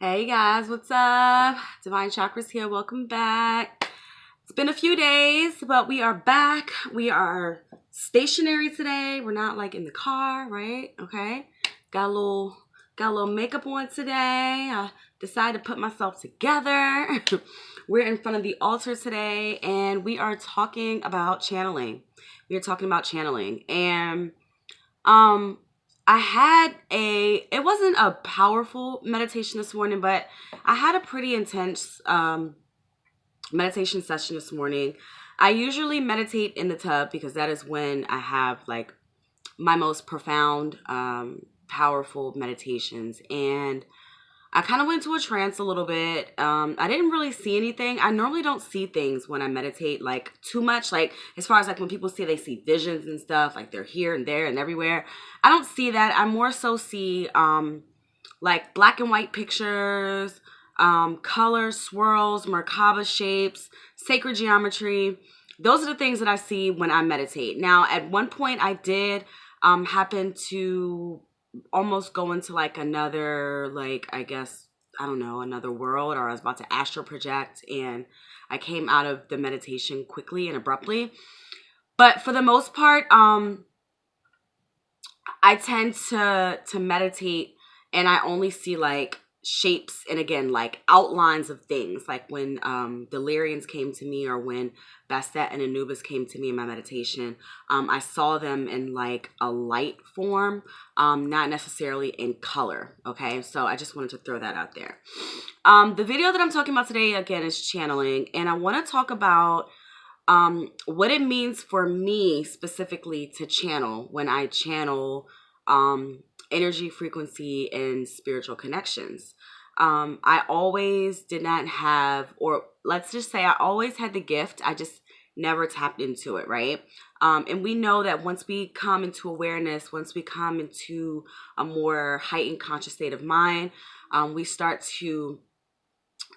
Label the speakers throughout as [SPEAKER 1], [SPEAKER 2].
[SPEAKER 1] Hey guys, what's up? Divine Chakras here. Welcome back. It's been a few days, but we are back. We are stationary today. We're not like in the car, right? Okay. Got a little makeup on today. I decided to put myself together. We're in front of the altar today and we are talking about channeling. And it wasn't a powerful meditation this morning, but I had a pretty intense meditation session this morning. I usually meditate in the tub because that is when I have like my most profound, powerful meditations. And I kind of went into a trance a little bit. I didn't really see anything. I normally don't see things when I meditate like too much. Like as far as like when people say they see visions and stuff, like they're here and there and everywhere. I don't see that. I more so see like black and white pictures, colors, swirls, Merkaba shapes, sacred geometry. Those are the things that I see when I meditate. Now, at one point I did happen to almost go into like another, like, I guess, I don't know, another world, or I was about to astral project and I came out of the meditation quickly and abruptly. But for the most part, I tend to meditate and I only see like shapes and again like outlines of things, like when the Lyrians came to me or when Bastet and Anubis came to me in my meditation. I saw them in like a light form, not necessarily in color. Okay, so I just wanted to throw that out there. The video that I'm talking about today again is channeling, and I want to talk about what it means for me specifically to channel when I channel energy, frequency, and spiritual connections. I always did not have, or let's just say I always had the gift. I just never tapped into it, right? And we know that once we come into awareness, once we come into a more heightened conscious state of mind, we start to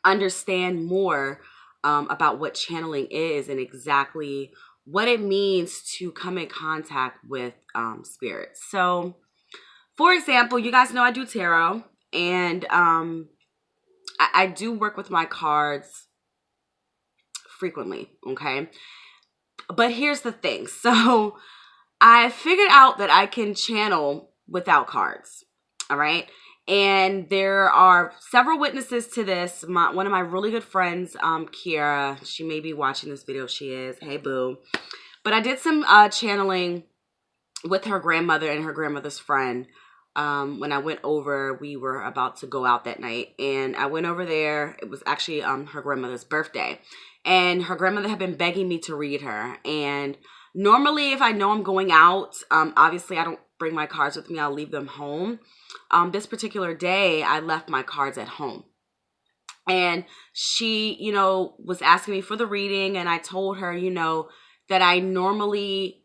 [SPEAKER 1] understand more about what channeling is and exactly what it means to come in contact with spirits. So, for example, you guys know I do tarot, and I do work with my cards frequently, okay? But here's the thing. So, I figured out that I can channel without cards, all right? And there are several witnesses to this. One of my really good friends, Kiara, she may be watching this video. If she is, hey, boo. But I did some channeling with her grandmother and her grandmother's friend. When I went over, we were about to go out that night. And I went over there. It was actually her grandmother's birthday. And her grandmother had been begging me to read her. And normally, if I know I'm going out, obviously I don't bring my cards with me. I'll leave them home. This particular day, I left my cards at home. And she, was asking me for the reading. And I told her, that I normally,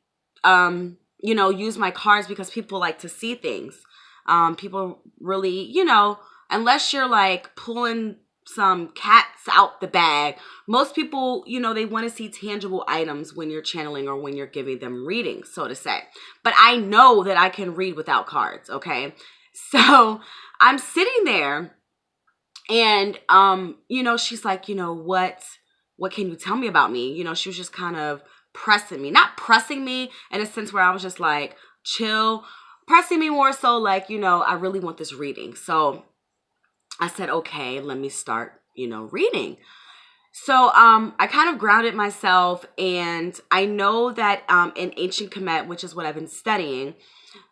[SPEAKER 1] use my cards because people like to see things. People really, unless you're like pulling some cats out the bag, most people, they want to see tangible items when you're channeling or when you're giving them readings, so to say. But I know that I can read without cards, okay? So I'm sitting there and, she's like, what can you tell me about me? She was just kind of pressing me, not pressing me in a sense where I was just like, chill, pressing me more so like, I really want this reading. So I said, okay, let me start, reading. So I kind of grounded myself, and I know that in ancient Kemet, which is what I've been studying,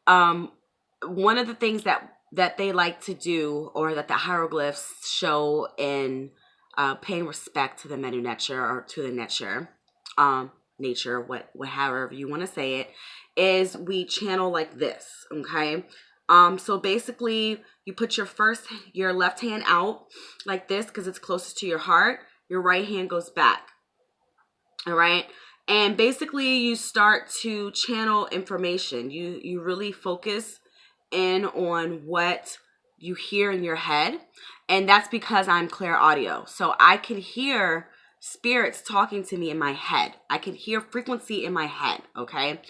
[SPEAKER 1] one of the things that they like to do, or that the hieroglyphs show in paying respect to the Menu Nature or to the nature, however you want to say it, is we channel like this, okay? So basically, you put your left hand out like this because it's closest to your heart. Your right hand goes back, all right? And basically, you start to channel information. You really focus in on what you hear in your head, and that's because I'm clairaudio. So I can hear spirits talking to me in my head. I can hear frequency in my head, okay?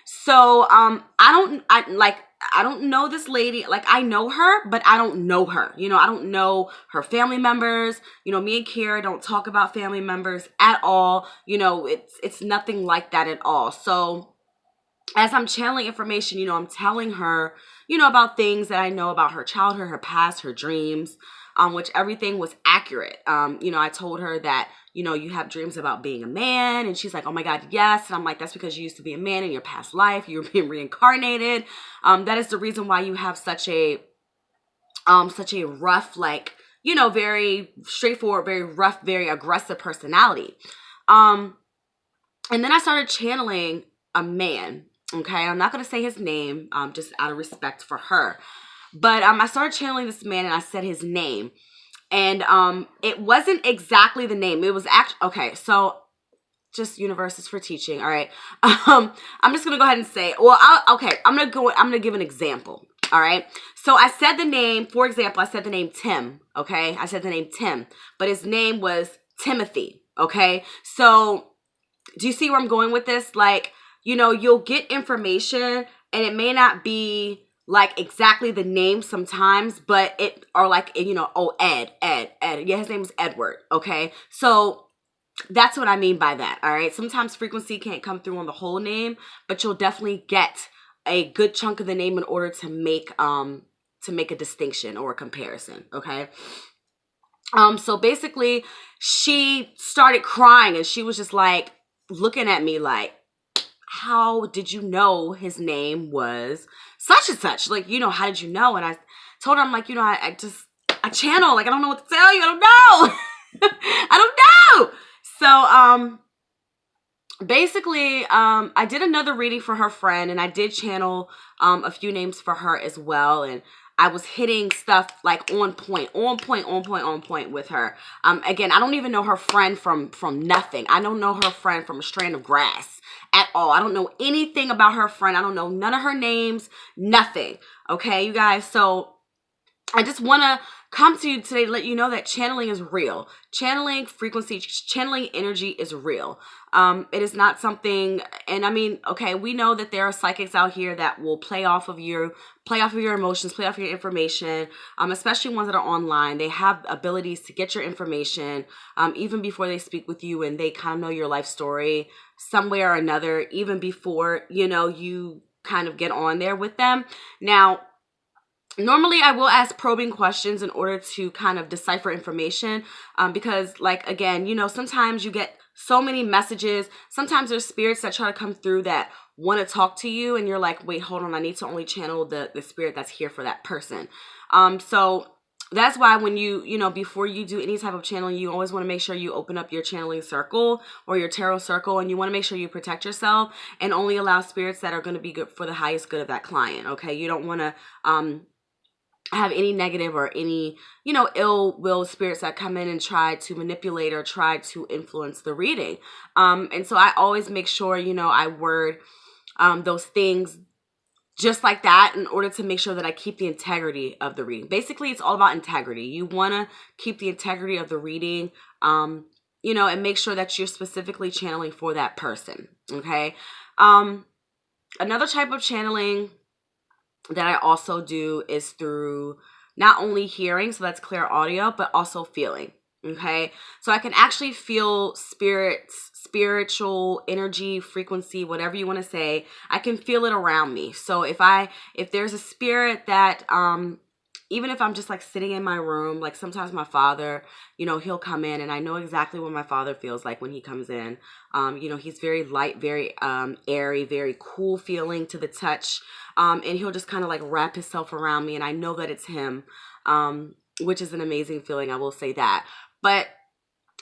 [SPEAKER 1] So I I don't know this lady. Like, I know her, but I don't know her. You know, I don't know her family members. You know, me and Kira don't talk about family members at all. You know, it's nothing like that at all. So as I'm channeling information, you know, I'm telling her, you know, about things that I know about her childhood, her past, her dreams, which everything was accurate. You know, I told her that, you know, you have dreams about being a man. And she's like, oh my God, yes. And I'm like, that's because you used to be a man in your past life. You were being reincarnated. That is the reason why you have such a rough, like, you know, very straightforward, very rough, very aggressive personality. And then I started channeling a man. Okay, I'm not going to say his name, just out of respect for her. But I started channeling this man and I said his name. And it wasn't exactly the name. It was actually, okay, so just universe is for teaching, all right? I'm just going to go ahead and say, well, I'm going to give an example, all right? So I said the name, for example, I said the name Tim, okay? I said the name Tim, but his name was Timothy, okay? So do you see where I'm going with this? Like, you know, you'll get information and it may not be like exactly the name sometimes, but it, or like, you know, oh, Ed. Yeah, his name is Edward. Okay. So that's what I mean by that. All right. Sometimes frequency can't come through on the whole name, but you'll definitely get a good chunk of the name in order to make a distinction or a comparison. Okay. So basically she started crying and she was just like looking at me like, how did you know his name was such and such? Like, you know, how did you know? And I told her, I'm like, you know, I channel, like, I don't know what to tell you. I don't know. I don't know. So, basically, I did another reading for her friend and I did channel, a few names for her as well. And I was hitting stuff like on point with her. Again, I don't even know her friend from nothing. I don't know her friend from a strand of grass at all. I don't know anything about her friend. I don't know none of her names, nothing. Okay, you guys. So I just want to come to you today to let you know that channeling is real. Channeling frequency, channeling energy is real. It is not something, and I mean, okay, we know that there are psychics out here that will play off of your emotions, play off your information, especially ones that are online. They have abilities to get your information, even before they speak with you, and they kind of know your life story some way or another, even before, you know, you kind of get on there with them. Now, normally I will ask probing questions in order to kind of decipher information, because, like, again, you know, sometimes you get so many messages. Sometimes there's spirits that try to come through that want to talk to you and you're like, wait, hold on, I need to only channel the spirit that's here for that person. So that's why when you know, before you do any type of channeling, you always want to make sure you open up your channeling circle or your tarot circle, and you want to make sure you protect yourself and only allow spirits that are going to be good for the highest good of that client. Okay. You don't want to, have any negative or any, you know, ill will spirits that come in and try to manipulate or try to influence the reading. And so I always make sure, you know, I word those things just like that in order to make sure that I keep the integrity of the reading. Basically, it's all about integrity. You want to keep the integrity of the reading, you know, and make sure that you're specifically channeling for that person. Okay. Another type of channeling that I also do is through not only hearing, so that's clear audio, but also feeling. Okay. So I can actually feel spiritual energy, frequency, whatever you want to say. I can feel it around me. So if there's a spirit that, even if I'm just like sitting in my room, like sometimes my father, you know, he'll come in and I know exactly what my father feels like when he comes in. You know, he's very light, very airy, very cool feeling to the touch. And he'll just kind of like wrap himself around me and I know that it's him, which is an amazing feeling. I will say that. But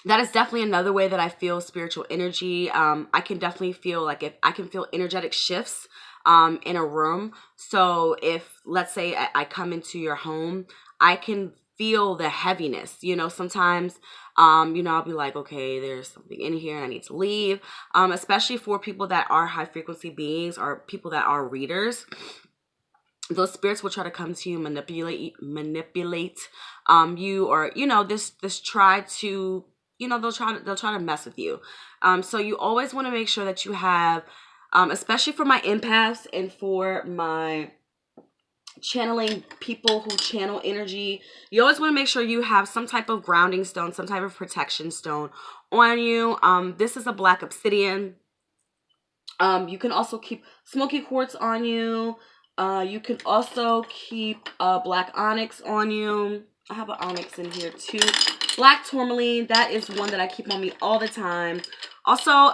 [SPEAKER 1] that is definitely another way that I feel spiritual energy. I can definitely feel like if I can feel energetic shifts in a room. So if, let's say I come into your home, I can feel the heaviness, you know, sometimes, you know, I'll be like, okay, there's something in here and I need to leave. Especially for people that are high frequency beings or people that are readers. Those spirits will try to come to you, manipulate you, or, you know, this try to, you know, they'll try to mess with you. So you always want to make sure that you have, especially for my empaths and for my channeling people who channel energy, you always want to make sure you have some type of grounding stone, some type of protection stone on you. This is a black obsidian. You can also keep smoky quartz on you. You can also keep black onyx on you. I have an onyx in here too. Black tourmaline, that is one that I keep on me all the time. Also,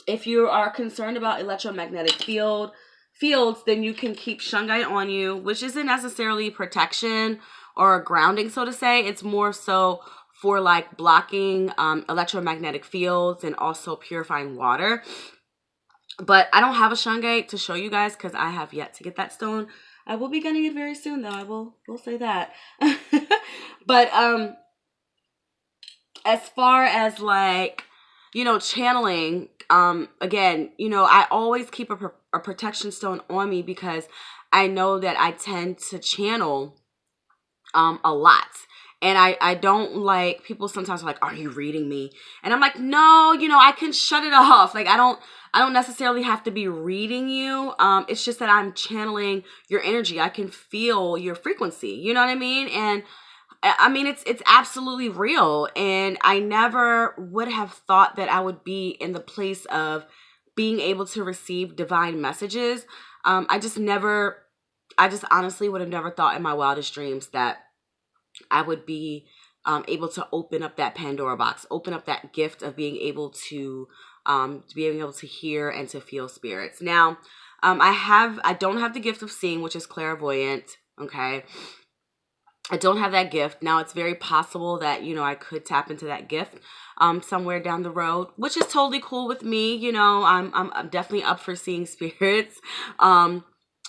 [SPEAKER 1] if you are concerned about electromagnetic fields, then you can keep shungite on you, which isn't necessarily protection or grounding, so to say. It's more so for like blocking electromagnetic fields and also purifying water. But I don't have a shungite to show you guys because I have yet to get that stone. I will be getting it very soon, though. I will say that. But as far as like, you know, channeling, again, you know, I always keep a protection stone on me because I know that I tend to channel a lot. And I don't like, people sometimes are like, are you reading me? And I'm like, no, you know, I can shut it off. Like, I don't necessarily have to be reading you. It's just that I'm channeling your energy. I can feel your frequency. You know what I mean? And I mean, it's absolutely real. And I never would have thought that I would be in the place of being able to receive divine messages. I just honestly would have never thought in my wildest dreams that I would be able to open up that Pandora box, open up that gift of being able to hear and to feel spirits. Now, I don't have the gift of seeing, which is clairvoyant. Okay. I don't have that gift. Now, it's very possible that, you know, I could tap into that gift somewhere down the road, which is totally cool with me. You know, I'm definitely up for seeing spirits.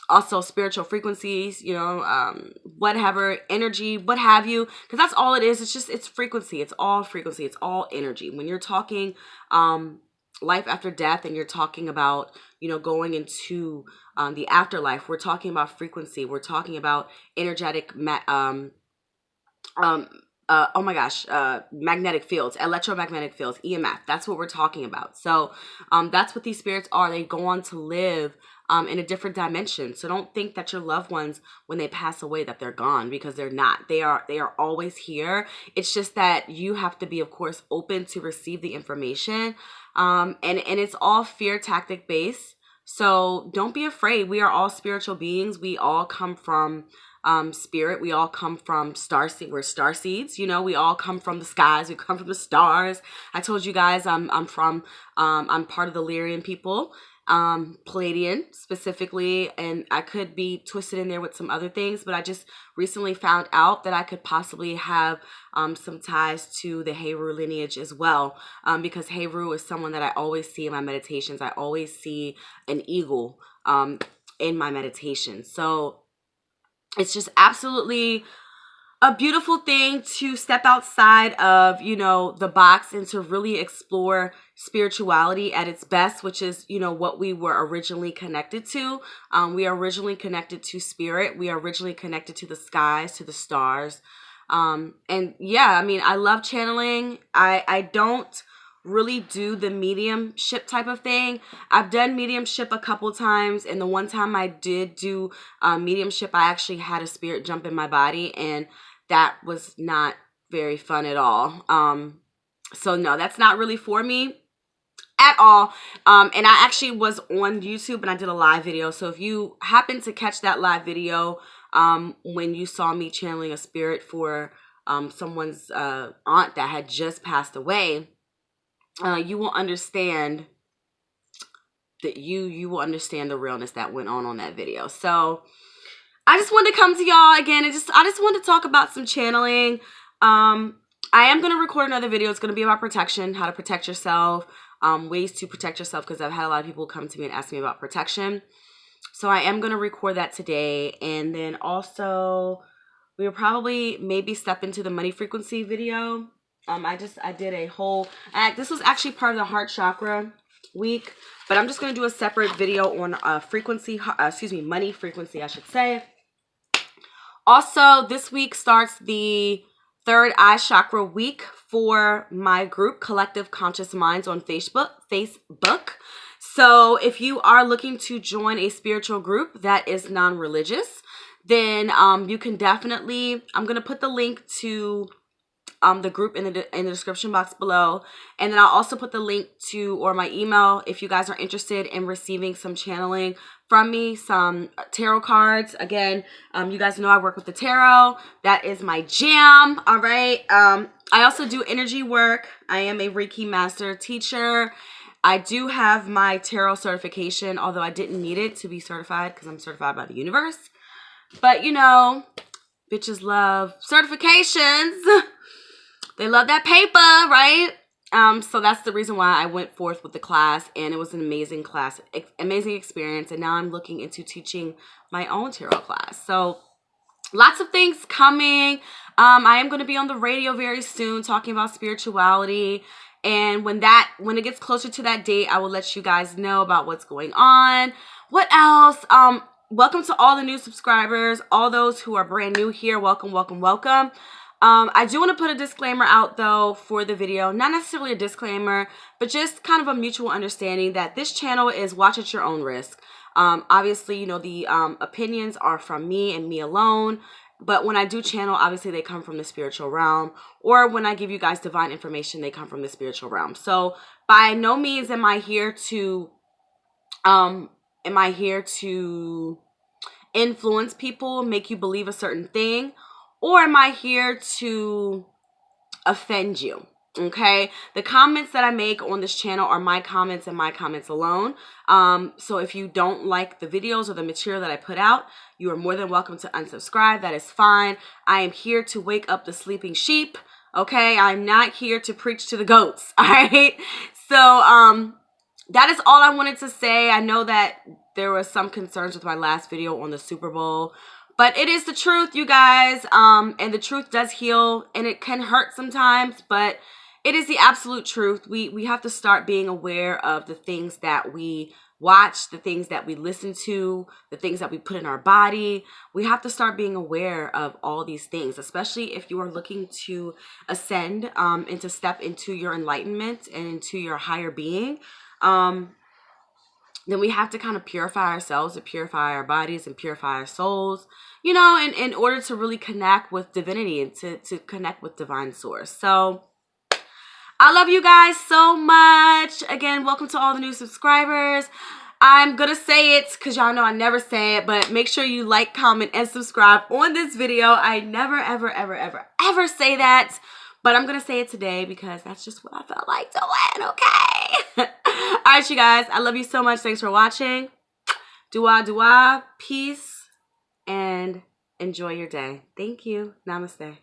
[SPEAKER 1] Also spiritual frequencies, you know, whatever, energy, what have you, because that's all it is. It's frequency. It's all frequency. It's all energy. When you're talking life after death and you're talking about, you know, going into the afterlife, we're talking about frequency. We're talking about energetic magnetic fields, electromagnetic fields, EMF. That's what we're talking about. So that's what these spirits are. They go on to live in a different dimension. So don't think that your loved ones, when they pass away, that they're gone, because they're not. They are always here. It's just that you have to be, of course, open to receive the information. And it's all fear tactic based. So don't be afraid. We are all spiritual beings. We all come from spirit. We all come from we're star seeds. You know, we all come from the skies. We come from the stars. I told you guys I'm part of the Lyrian people, Palladian specifically, and I could be twisted in there with some other things, but I just recently found out that I could possibly have some ties to the Heru lineage as well, because Heru is someone that I always see in my meditations. I always see an eagle in my meditation. So it's just absolutely a beautiful thing to step outside of, you know, the box and to really explore spirituality at its best, which is, you know, what we were originally connected to. We are originally connected to spirit. We are originally connected to the skies, to the stars. And yeah, I mean, I love channeling. I don't really do the mediumship type of thing. I've done mediumship a couple times, and the one time I did do mediumship, I actually had a spirit jump in my body, and that was not very fun at all. So no, that's not really for me at all. And I actually was on YouTube and I did a live video. So if you happen to catch that live video, when you saw me channeling a spirit for someone's aunt that had just passed away, you will understand that you will understand the realness that went on that video. So I just wanted to come to y'all again and I just wanted to talk about some channeling. I am going to record another video. It's going to be about protection, how to protect yourself, ways to protect yourself, because I've had a lot of people come to me and ask me about protection. So I am going to record that today. And then also we will probably maybe step into the money frequency video. I did a whole, this was actually part of the heart chakra week, but I'm just going to do a separate video on money frequency, I should say. Also, this week starts the third eye chakra week for my group, Collective Conscious Minds, on Facebook. So if you are looking to join a spiritual group that is non-religious, then you can definitely, I'm going to put the link to the group in the description box below. And then I'll also put the link to, or my email, if you guys are interested in receiving some channeling from me, some tarot cards. Again, you guys know I work with the tarot. That is my jam. All right. I also do energy work. I am a Reiki master teacher. I do have my tarot certification, although I didn't need it to be certified because I'm certified by the universe. But you know, bitches love certifications. They love that paper, right? So that's the reason why I went forth with the class, and it was an amazing class, amazing experience. And now I'm looking into teaching my own tarot class. So lots of things coming. I am going to be on the radio very soon talking about spirituality. And when it gets closer to that date, I will let you guys know about what's going on. What else? Welcome to all the new subscribers, all those who are brand new here. Welcome, welcome, welcome. I do want to put a disclaimer out, though, for the video. Not necessarily a disclaimer, but just kind of a mutual understanding that this channel is watch at your own risk. Obviously, you know, the opinions are from me and me alone. But when I do channel, obviously, they come from the spiritual realm. Or when I give you guys divine information, they come from the spiritual realm. So by no means am I here to influence people, make you believe a certain thing. Or am I here to offend you? Okay, the comments that I make on this channel are my comments and my comments alone. So if you don't like the videos or the material that I put out, you are more than welcome to unsubscribe. That is fine. I am here to wake up the sleeping sheep. Okay, I'm not here to preach to the goats. All right. So that is all I wanted to say. I know that there were some concerns with my last video on the Super Bowl. But it is the truth, you guys, and the truth does heal, and it can hurt sometimes, but it is the absolute truth. We have to start being aware of the things that we watch, the things that we listen to, the things that we put in our body. We have to start being aware of all these things, especially if you are looking to ascend and to step into your enlightenment and into your higher being. Then we have to kind of purify ourselves and purify our bodies and purify our souls, you know, in order to really connect with divinity and to connect with divine source. So I love you guys so much. Again, welcome to all the new subscribers. I'm going to say it because y'all know I never say it, but make sure you like, comment, and subscribe on this video. I never, ever, ever, ever, ever say that. But I'm going to say it today because that's just what I felt like doing, okay? All right, you guys. I love you so much. Thanks for watching. Dua, dua, peace, and enjoy your day. Thank you. Namaste.